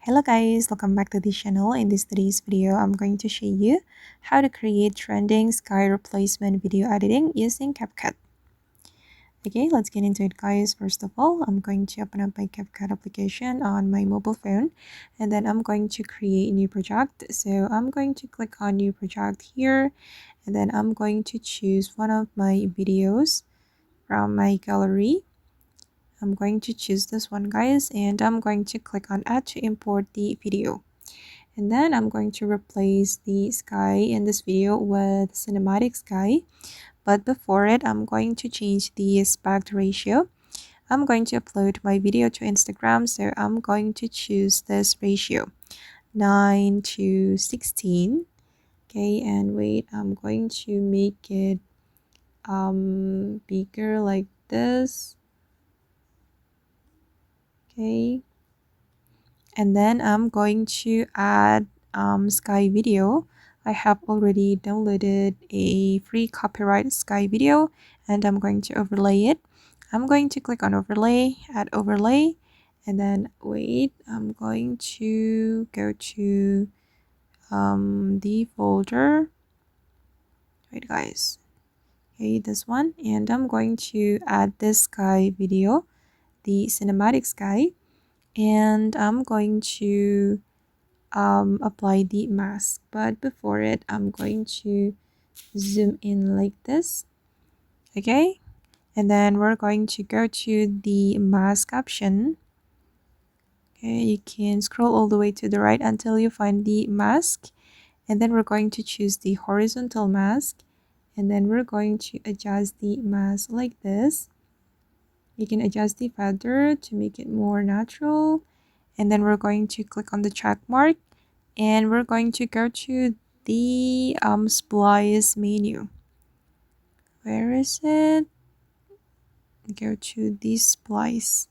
Hello guys, welcome back to the channel. In today's video, I'm going to show you how to create trending sky replacement video editing using Capcut. Okay, let's get into it guys. First of all, I'm going to open up my Capcut application on my mobile phone, and then I'm going to create a new project. So I'm going to click on new project here, and then I'm going to choose one of my videos from my gallery. I'm going to choose this one guys, and I'm going to click on add to import the video. And then I'm going to replace the sky in this video with cinematic sky. But before it, I'm going to change the aspect ratio. I'm going to upload my video to Instagram, so I'm going to choose this ratio, 9:16. Okay, and wait, I'm going to make it bigger like this. Okay, and then I'm going to add sky video. I have already downloaded a free copyright sky video, and I'm going to overlay it. I'm going to click on overlay, add overlay, and then wait, I'm going to go to the folder. Wait guys, okay, this one, and I'm going to add this sky video, the cinematic sky, and I'm going to apply the mask. But before it, I'm going to zoom in like this. Okay, and then we're going to go to the mask option. Okay, you can scroll all the way to the right until you find the mask, and then we're going to choose the horizontal mask, and then we're going to adjust the mask like this. You can adjust the feather to make it more natural, and then we're going to click on the check mark, and we're going to go to the splice menu. Where is it? Go to the splice.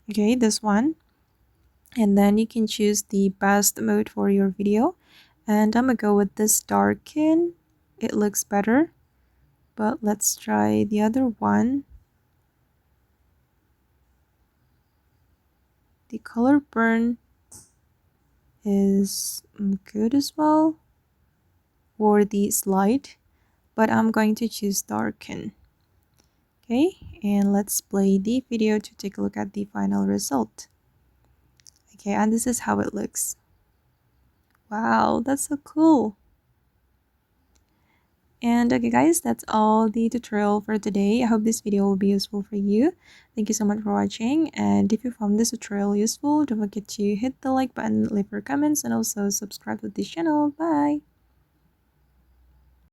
Okay, this one, and then you can choose the best mode for your video, and I'm gonna go with this darken. It looks better, but let's try the other one. The color burn is good as well, or the slide, but I'm going to choose darken. Okay, and let's play the video to take a look at the final result. Okay, and this is how it looks. Wow, that's so cool. And okay guys, that's all the tutorial for today. I hope this video will be useful for you. Thank you so much for watching, and if you found this tutorial useful, don't forget to hit the like button, leave your comments, and also subscribe to this channel. Bye!